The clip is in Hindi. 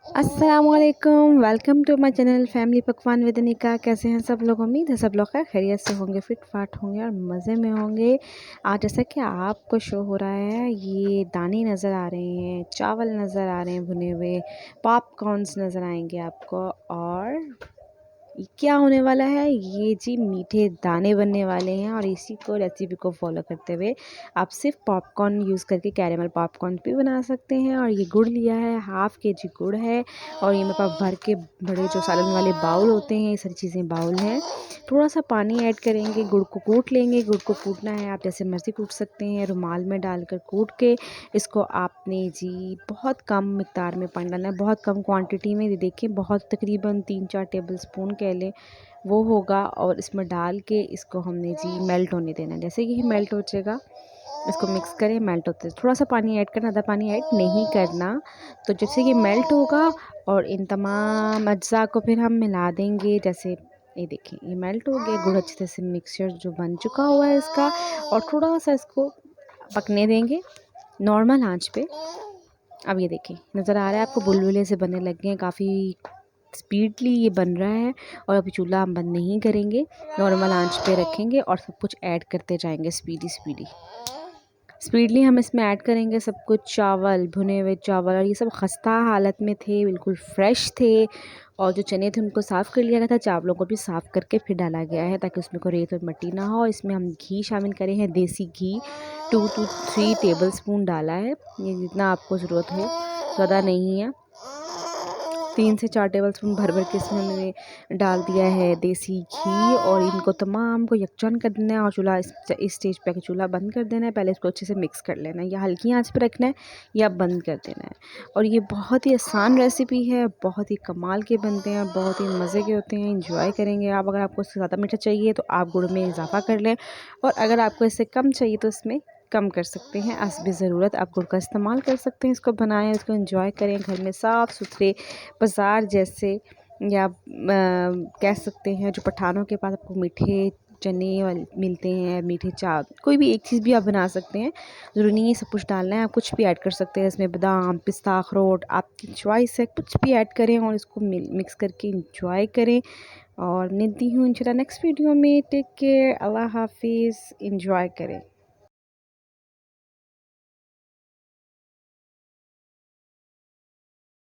अस्सलामुअलैकुम, welcome to my channel family Pakwan with Anika. कैसे हैं सब लोग? उम्मीद है सब लोग खैरियत से होंगे, फिट फाट होंगे और मज़े में होंगे। आज जैसा कि आपको शो हो रहा है, ये दाने नज़र आ रहे हैं, चावल नज़र आ रहे हैं भुने हुए, पॉपकॉर्न्स नज़र आएंगे आपको। और ये क्या होने वाला है, ये जी मीठे दाने बनने वाले हैं। और इसी को रेसिपी को फॉलो करते हुए आप सिर्फ पॉपकॉर्न यूज़ करके कैरेमल पॉपकॉर्न भी बना सकते हैं। और ये गुड़ लिया है, हाफ़ केजी गुड़ है। और ये मेरे पास भर के बड़े जो सालन वाले बाउल होते हैं, ये सारी चीज़ें बाउल हैं। थोड़ा सा पानी ऐड करेंगे, गुड़ को कूट लेंगे। गुड़ को कूटना है आप जैसे मर्ज़ी कूट सकते हैं, रुमाल में डालकर कूट के इसको आपने जी बहुत कम मिक़दार में पानी डालना है, बहुत कम क्वांटिटी में। ये देखें, बहुत तकरीबन 3-4 टेबल स्पून कह लें वो होगा। और इसमें डाल के इसको हमने जी मेल्ट होने देना है। जैसे कि मेल्ट हो जाएगा, इसको मिक्स करें। मेल्ट होते थोड़ा सा पानी ऐड करना, ज़्यादा पानी ऐड नहीं करना। तो जैसे ये मेल्ट होगा और इन तमाम अज्जा को फिर हम मिला देंगे। जैसे ये देखें, ये मेल्ट हो गया, गुड़ अच्छे से मिक्सचर जो बन चुका हुआ है इसका। और थोड़ा सा इसको पकने देंगे नॉर्मल आंच पे। अब ये देखें, नज़र आ रहा है आपको, बुलबुले से बनने लग गए हैं, काफ़ी स्पीडली ये बन रहा है। और अभी चूल्हा हम बंद नहीं करेंगे, नॉर्मल आंच पे रखेंगे और सब कुछ ऐड करते जाएंगे स्पीडली हम इसमें ऐड करेंगे सब कुछ। चावल, भुने हुए चावल, और ये सब खस्ता हालत में थे, बिल्कुल फ्रेश थे। और जो चने थे उनको साफ़ कर लिया गया था, चावलों को भी साफ़ करके फिर डाला गया है ताकि उसमें कोई रेत और मिट्टी ना हो। इसमें हम घी शामिल करे हैं, देसी घी 2 to 3 टेबल स्पून डाला है, ये जितना आपको ज़रूरत हो, ज़्यादा नहीं है। 3 से 4 टेबल स्पून भर भर के इसमें मैंने डाल दिया है देसी घी। और इनको तमाम को यकजान कर देना है। और चूल्हा इस स्टेज पे चूल्हा बंद कर देना है। पहले इसको अच्छे से मिक्स कर लेना है, या हल्की आंच पे रखना है या बंद कर देना है। और ये बहुत ही आसान रेसिपी है, बहुत ही कमाल के बनते हैं, बहुत ही मज़े के होते हैं, इंजॉय करेंगे आप। अगर आपको इससे ज़्यादा मीठा चाहिए तो आप गुड़ में इजाफ़ा कर लें, और अगर आपको इससे कम चाहिए तो इसमें कम कर सकते हैं। हस्ब ज़रूरत आप गुड़ का इस्तेमाल कर सकते हैं। इसको बनाएं, इसको एंजॉय करें घर में, साफ़ सुथरे बाज़ार जैसे, या कह सकते हैं जो पठानों के पास आपको मीठे चने वाले मिलते हैं, मीठे कोई भी एक चीज़ भी आप बना सकते हैं। ज़रूरी नहीं है सब कुछ डालना है, आप कुछ भी ऐड कर सकते हैं इसमें, बादाम, पिस्ता, अखरोट, आपकी चॉइस है, कुछ भी ऐड करें और इसको मिक्स करके इंजॉय करें। और मिलती हूँ इंशाल्लाह नेक्स्ट वीडियो में। टेक केयर, अल्लाह हाफिज़, इंजॉय करें।